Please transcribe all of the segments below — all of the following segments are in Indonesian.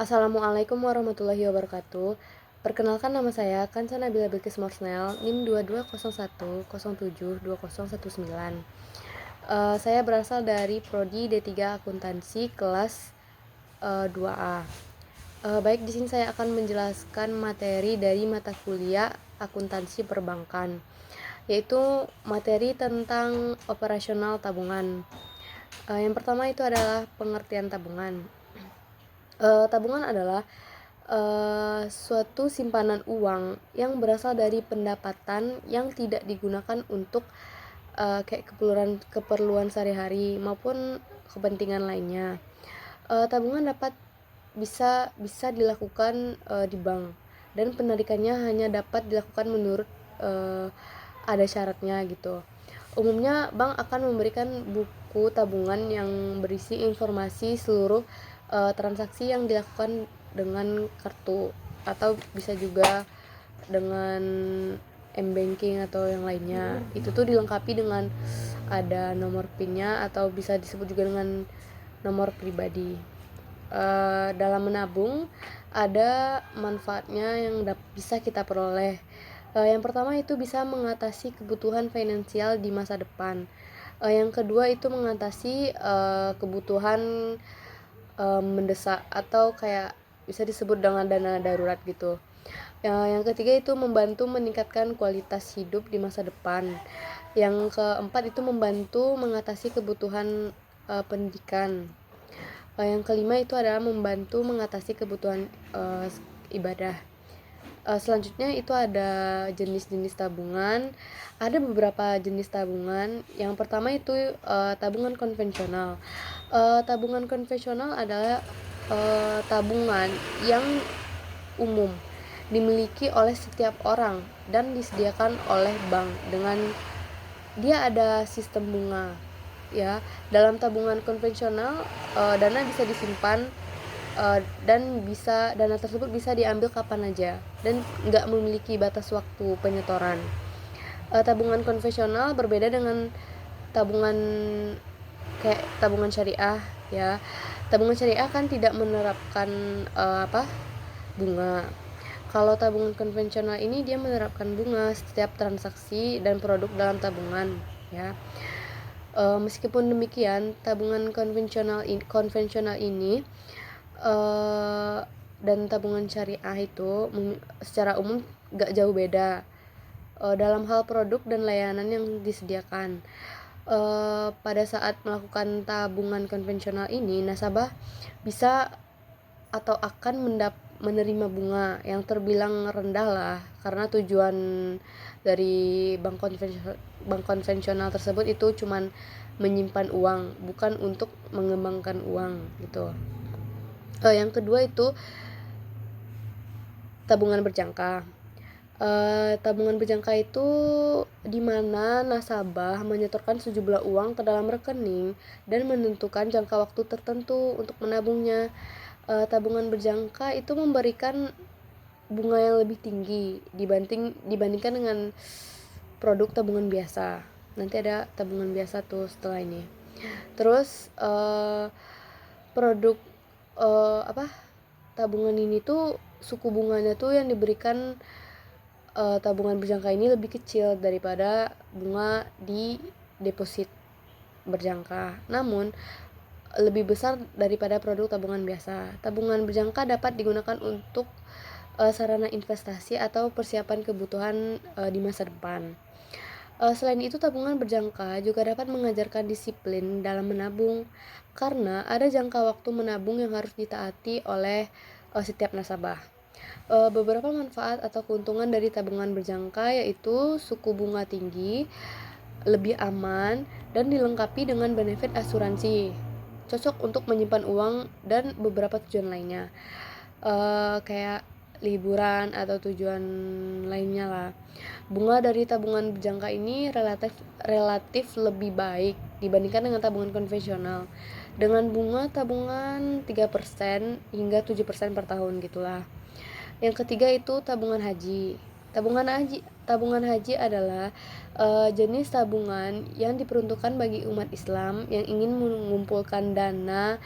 Assalamualaikum warahmatullahi wabarakatuh. Perkenalkan, nama saya Kansa Nabila Bilqis Morsnel, NIM 2201072019. Saya berasal dari Prodi D3 Akuntansi kelas 2A. Baik, di sini saya akan menjelaskan materi dari mata kuliah Akuntansi Perbankan, yaitu materi tentang operasional tabungan. Yang pertama itu adalah pengertian tabungan. Tabungan adalah suatu simpanan uang yang berasal dari pendapatan yang tidak digunakan untuk kayak keperluan sehari-hari maupun kepentingan lainnya. Tabungan bisa dilakukan di bank, dan penarikannya hanya dapat dilakukan menurut ada syaratnya gitu. Umumnya bank akan memberikan buku tabungan yang berisi informasi seluruh transaksi yang dilakukan dengan kartu, atau bisa juga dengan m-banking atau yang lainnya. Itu tuh dilengkapi dengan ada nomor PIN-nya, atau bisa disebut juga dengan nomor pribadi. Dalam menabung ada manfaatnya yang bisa kita peroleh. Yang pertama itu bisa mengatasi kebutuhan finansial di masa depan. Yang kedua itu mengatasi kebutuhan mendesak, atau kayak bisa disebut dengan dana darurat gitu. Yang ketiga itu membantu meningkatkan kualitas hidup di masa depan. Yang keempat itu membantu mengatasi kebutuhan pendidikan. Yang kelima itu adalah membantu mengatasi kebutuhan ibadah. Selanjutnya itu ada jenis-jenis tabungan. Ada beberapa jenis tabungan. Yang pertama itu tabungan konvensional. Tabungan konvensional adalah tabungan yang umum, dimiliki oleh setiap orang dan disediakan oleh bank. Dengan dia ada sistem bunga, ya. Dalam tabungan konvensional dana bisa disimpan dan dana tersebut bisa diambil kapan aja dan nggak memiliki batas waktu penyetoran. Tabungan konvensional berbeda dengan tabungan kayak tabungan syariah, ya. Tabungan syariah kan tidak menerapkan bunga. Kalau tabungan konvensional ini dia menerapkan bunga setiap transaksi dan produk dalam tabungan, ya. Meskipun demikian, tabungan konvensional ini dan tabungan syariah itu secara umum gak jauh beda dalam hal produk dan layanan yang disediakan. Pada saat melakukan tabungan konvensional ini, nasabah bisa atau akan menerima bunga yang terbilang rendah lah, karena tujuan dari bank konvensional tersebut itu cuman menyimpan uang, bukan untuk mengembangkan uang gitu. Yang kedua itu tabungan berjangka. Tabungan berjangka itu di mana nasabah menyetorkan sejumlah uang ke dalam rekening dan menentukan jangka waktu tertentu untuk menabungnya. Tabungan berjangka itu memberikan bunga yang lebih tinggi dibandingkan dengan produk tabungan biasa. Nanti ada tabungan biasa tuh setelah ini. Terus produk tabungan ini tuh suku bunganya tuh yang diberikan tabungan berjangka ini lebih kecil daripada bunga di deposit berjangka, namun lebih besar daripada produk tabungan biasa. Tabungan berjangka dapat digunakan untuk sarana investasi atau persiapan kebutuhan di masa depan. Selain itu, tabungan berjangka juga dapat mengajarkan disiplin dalam menabung, karena ada jangka waktu menabung yang harus ditaati oleh setiap nasabah. Beberapa manfaat atau keuntungan dari tabungan berjangka yaitu suku bunga tinggi, lebih aman, dan dilengkapi dengan benefit asuransi. Cocok untuk menyimpan uang dan beberapa tujuan lainnya, kayak liburan atau tujuan lainnya lah. Bunga dari tabungan berjangka ini relatif lebih baik dibandingkan dengan tabungan konvensional, dengan bunga tabungan 3% hingga 7% per tahun gitulah. Yang ketiga itu tabungan haji. Tabungan haji adalah jenis tabungan yang diperuntukkan bagi umat Islam yang ingin mengumpulkan dana,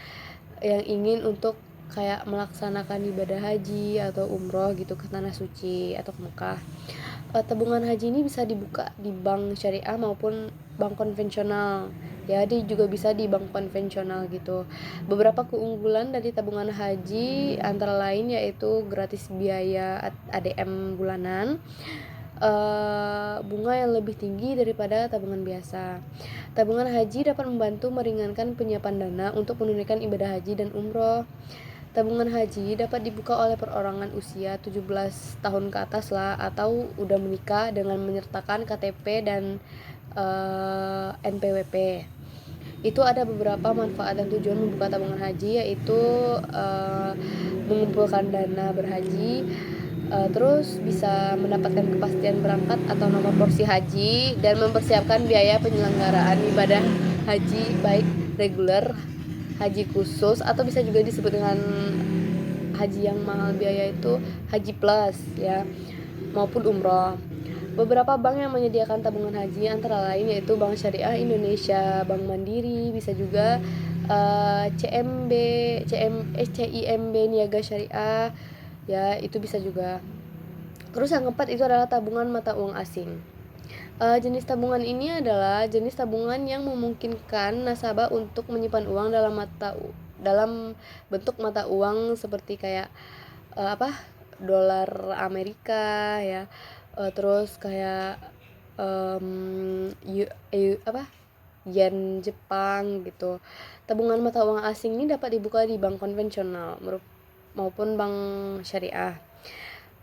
yang ingin untuk kayak melaksanakan ibadah haji atau umroh gitu ke tanah suci atau ke Mekah. Tabungan haji ini bisa dibuka di bank syariah maupun bank konvensional. Ya, dia juga bisa di bank konvensional gitu. Beberapa keunggulan dari tabungan haji antara lain yaitu gratis biaya ADM bulanan, bunga yang lebih tinggi daripada tabungan biasa. Tabungan haji dapat membantu meringankan penyiapan dana untuk menunaikan ibadah haji dan umroh. Tabungan haji dapat dibuka oleh perorangan usia 17 tahun ke atas lah, atau udah menikah dengan menyertakan KTP dan NPWP. Itu ada beberapa manfaat dan tujuan membuka tabungan haji, yaitu mengumpulkan dana berhaji, terus bisa mendapatkan kepastian berangkat atau nomor porsi haji, dan mempersiapkan biaya penyelenggaraan ibadah haji baik reguler, haji khusus, atau bisa juga disebut dengan haji yang mahal biaya itu haji plus ya, maupun umroh. Beberapa bank yang menyediakan tabungan haji antara lain yaitu Bank Syariah Indonesia, Bank Mandiri, bisa juga CIMB Niaga Syariah ya, itu bisa juga. Terus yang keempat itu adalah tabungan mata uang asing. Jenis tabungan ini adalah jenis tabungan yang memungkinkan nasabah untuk menyimpan uang dalam bentuk mata uang seperti kayak dolar Amerika ya, terus kayak yen Jepang gitu. Tabungan mata uang asing ini dapat dibuka di bank konvensional maupun bank syariah.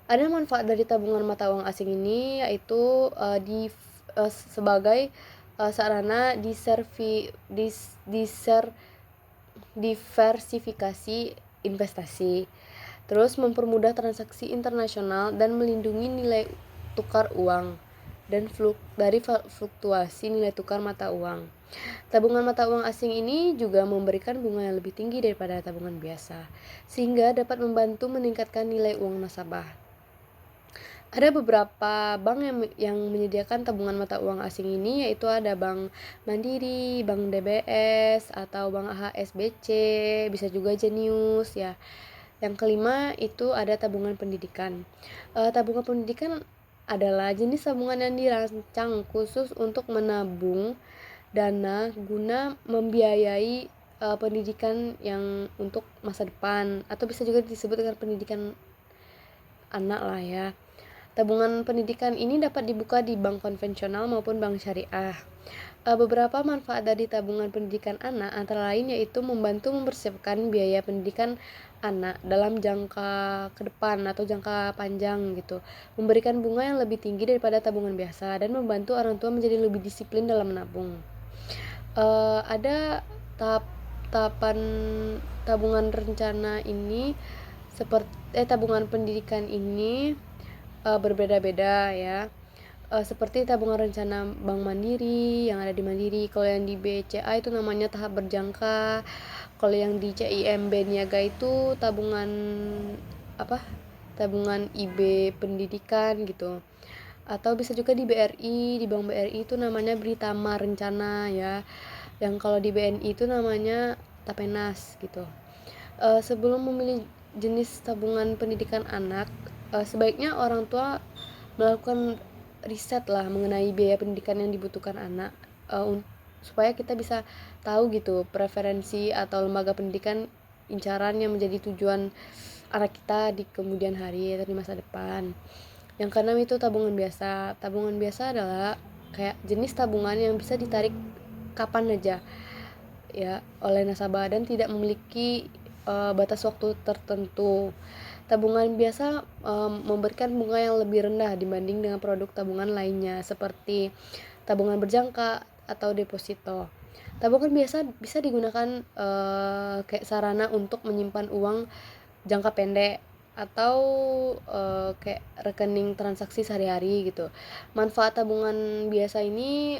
Ada manfaat dari tabungan mata uang asing ini yaitu sebagai sarana diversifikasi investasi, terus mempermudah transaksi internasional dan melindungi nilai tukar uang dan dari fluktuasi nilai tukar mata uang. Tabungan mata uang asing ini juga memberikan bunga yang lebih tinggi daripada tabungan biasa, sehingga dapat membantu meningkatkan nilai uang nasabah. Ada beberapa bank yang menyediakan tabungan mata uang asing ini, yaitu ada Bank Mandiri, Bank DBS, atau Bank HSBC, bisa juga Jenius ya. Yang kelima itu ada tabungan pendidikan. Tabungan pendidikan adalah jenis tabungan yang dirancang khusus untuk menabung dana guna membiayai pendidikan yang untuk masa depan, atau bisa juga disebut dengan pendidikan anak lah ya. Tabungan pendidikan ini dapat dibuka di bank konvensional maupun bank syariah. Beberapa manfaat dari tabungan pendidikan anak antara lain yaitu membantu mempersiapkan biaya pendidikan anak dalam jangka ke depan atau jangka panjang gitu, memberikan bunga yang lebih tinggi daripada tabungan biasa, dan membantu orang tua menjadi lebih disiplin dalam menabung. Ada tahapan tabungan rencana ini tabungan pendidikan ini berbeda-beda ya. Seperti tabungan rencana Bank Mandiri yang ada di Mandiri. Kalau yang di BCA itu namanya tahap berjangka. Kalau yang di CIMB Niaga itu tabungan tabungan IB pendidikan gitu. Atau bisa juga di BRI, di Bank BRI itu namanya Britama Rencana ya. Yang kalau di BNI itu namanya Tapenas gitu. Sebelum memilih jenis tabungan pendidikan anak, sebaiknya orang tua melakukan riset lah mengenai biaya pendidikan yang dibutuhkan anak, supaya kita bisa tahu gitu preferensi atau lembaga pendidikan incaran yang menjadi tujuan anak kita di kemudian hari atau di masa depan. Yang keenam itu tabungan biasa. Tabungan biasa adalah kayak jenis tabungan yang bisa ditarik kapan aja ya oleh nasabah dan tidak memiliki batas waktu tertentu. Tabungan biasa memberikan bunga yang lebih rendah dibanding dengan produk tabungan lainnya seperti tabungan berjangka atau deposito. Tabungan biasa bisa digunakan kayak sarana untuk menyimpan uang jangka pendek atau kayak rekening transaksi sehari-hari gitu. Manfaat tabungan biasa ini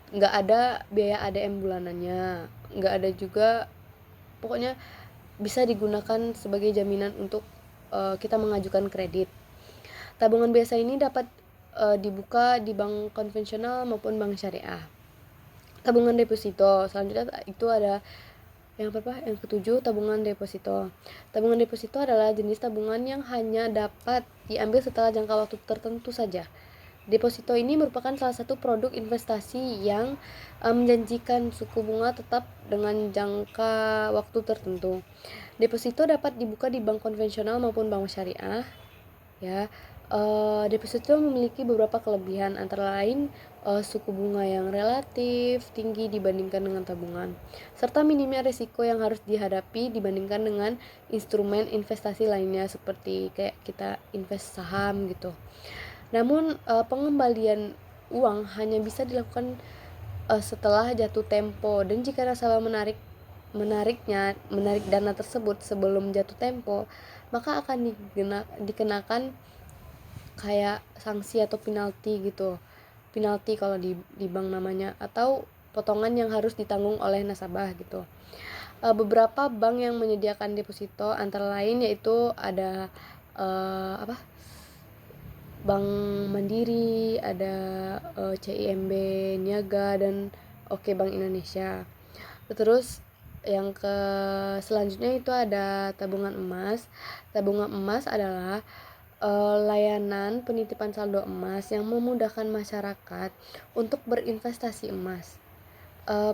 nggak ada biaya ADM bulanannya, nggak ada juga, pokoknya bisa digunakan sebagai jaminan untuk kita mengajukan kredit. Tabungan biasa ini dapat dibuka di bank konvensional maupun bank syariah. Tabungan deposito selanjutnya itu ada Yang ketujuh, tabungan deposito. Tabungan deposito adalah jenis tabungan yang hanya dapat diambil setelah jangka waktu tertentu saja. Deposito ini merupakan salah satu produk investasi yang menjanjikan suku bunga tetap dengan jangka waktu tertentu. Deposito dapat dibuka di bank konvensional maupun bank syariah. Ya, deposito memiliki beberapa kelebihan, antara lain suku bunga yang relatif tinggi dibandingkan dengan tabungan, serta minimnya risiko yang harus dihadapi dibandingkan dengan instrumen investasi lainnya seperti kayak kita invest saham gitu. Namun pengembalian uang hanya bisa dilakukan setelah jatuh tempo, dan jika nasabah menarik dana tersebut sebelum jatuh tempo, maka akan dikenakan kayak sanksi atau penalti gitu. Penalti kalau di bank namanya, atau potongan yang harus ditanggung oleh nasabah gitu. Beberapa bank yang menyediakan deposito antara lain yaitu ada Bank Mandiri, ada CIMB Niaga, dan Oke Bank Indonesia. Terus yang ke selanjutnya itu ada tabungan emas. Tabungan emas adalah layanan penitipan saldo emas yang memudahkan masyarakat untuk berinvestasi emas.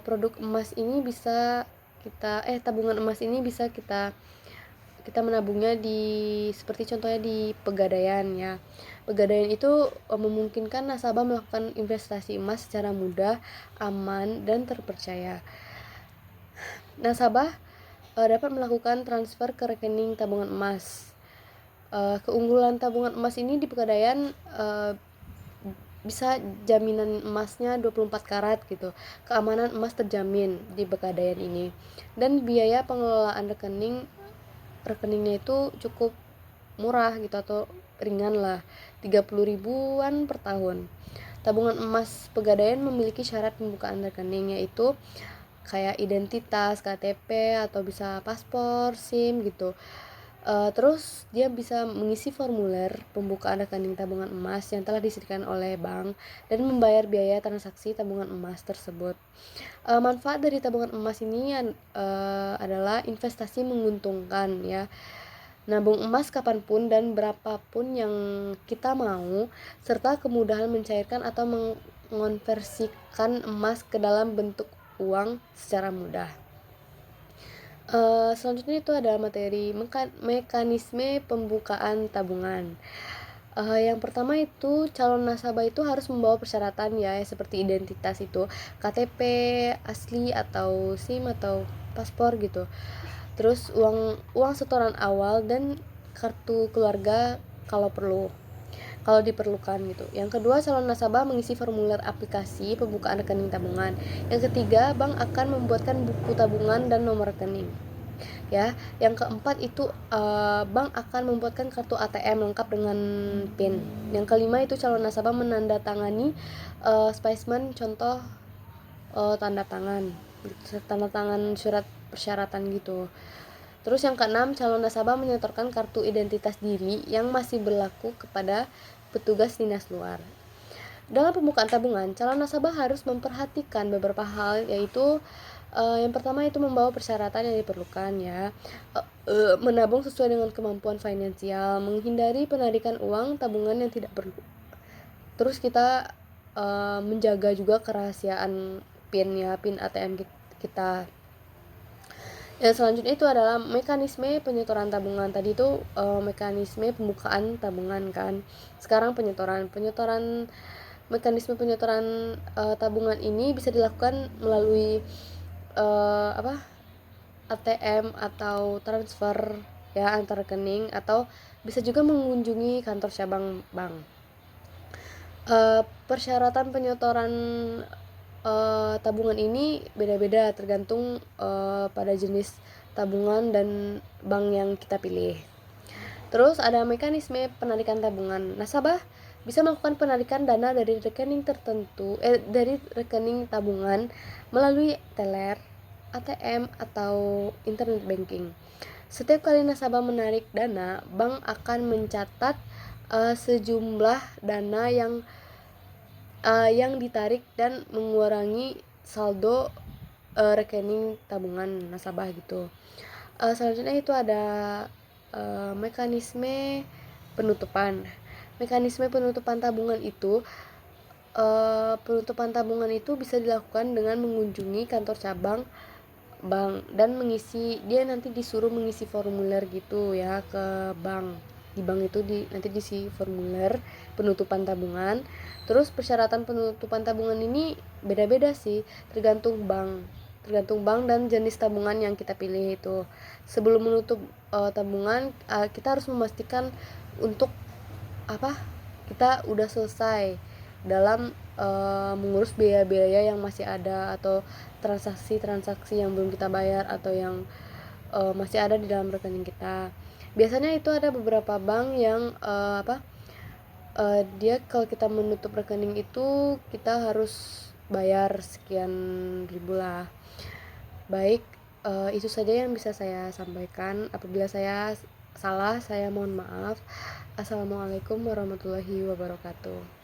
Produk emas ini bisa tabungan emas ini bisa kita menabungnya seperti contohnya di Pegadaian ya. Pegadaian itu memungkinkan nasabah melakukan investasi emas secara mudah, aman, dan terpercaya. Nasabah dapat melakukan transfer ke rekening tabungan emas. Keunggulan tabungan emas ini di Pegadaian bisa jaminan emasnya 24 karat gitu. Keamanan emas terjamin di Pegadaian ini. Dan biaya pengelolaan rekeningnya itu cukup murah gitu, atau ringan lah, 30 ribuan per tahun. Tabungan emas Pegadaian memiliki syarat pembukaan rekening, yaitu kayak identitas, KTP, atau bisa paspor, SIM gitu. Terus dia bisa mengisi formulir pembukaan rekening tabungan emas yang telah disediakan oleh bank dan membayar biaya transaksi tabungan emas tersebut. Manfaat dari tabungan emas ini adalah investasi menguntungkan ya. Nabung emas kapanpun dan berapapun yang kita mau, serta kemudahan mencairkan atau mengonversikan emas ke dalam bentuk uang secara mudah. Selanjutnya itu ada materi mekanisme pembukaan tabungan. Yang pertama itu calon nasabah itu harus membawa persyaratan ya, seperti identitas itu KTP asli atau SIM atau paspor gitu. Terus uang setoran awal dan kartu keluarga kalau diperlukan gitu. Yang kedua, calon nasabah mengisi formulir aplikasi pembukaan rekening tabungan. Yang ketiga, bank akan membuatkan buku tabungan dan nomor rekening. Ya, yang keempat itu bank akan membuatkan kartu ATM lengkap dengan PIN. Yang kelima itu calon nasabah menandatangani spesimen contoh tanda tangan surat persyaratan gitu. Terus yang keenam, calon nasabah menyetorkan kartu identitas diri yang masih berlaku kepada petugas dinas luar. Dalam pembukaan tabungan, calon nasabah harus memperhatikan beberapa hal, yaitu yang pertama itu membawa persyaratan yang diperlukan ya. Menabung sesuai dengan kemampuan finansial, menghindari penarikan uang tabungan yang tidak perlu. Terus kita menjaga juga kerahasiaan PIN ATM kita. Yang selanjutnya itu adalah mekanisme penyetoran tabungan. Tadi itu mekanisme pembukaan tabungan kan. Sekarang mekanisme penyetoran tabungan ini bisa dilakukan melalui ATM atau transfer ya antar rekening, atau bisa juga mengunjungi kantor cabang bank. Persyaratan penyetoran tabungan ini beda-beda tergantung pada jenis tabungan dan bank yang kita pilih. Terus ada mekanisme penarikan tabungan. Nasabah bisa melakukan penarikan dana dari rekening dari rekening tabungan melalui teller, ATM, atau internet banking. Setiap kali nasabah menarik dana, bank akan mencatat sejumlah dana yang ditarik dan mengurangi saldo rekening tabungan nasabah gitu. Selanjutnya itu ada mekanisme penutupan. Mekanisme penutupan tabungan itu penutupan tabungan itu bisa dilakukan dengan mengunjungi kantor cabang bank dan dia nanti disuruh mengisi formulir gitu ya ke bank. Di bank itu nanti diisi formulir penutupan tabungan. Terus persyaratan penutupan tabungan ini beda-beda sih, tergantung bank dan jenis tabungan yang kita pilih itu. Sebelum menutup tabungan, kita harus memastikan untuk apa kita udah selesai dalam mengurus biaya-biaya yang masih ada, atau transaksi-transaksi yang belum kita bayar, atau yang masih ada di dalam rekening kita. Biasanya itu ada beberapa bank yang dia kalau kita menutup rekening itu kita harus bayar sekian ribu lah. Baik, itu saja yang bisa saya sampaikan. Apabila saya salah, saya mohon maaf. Assalamualaikum warahmatullahi wabarakatuh.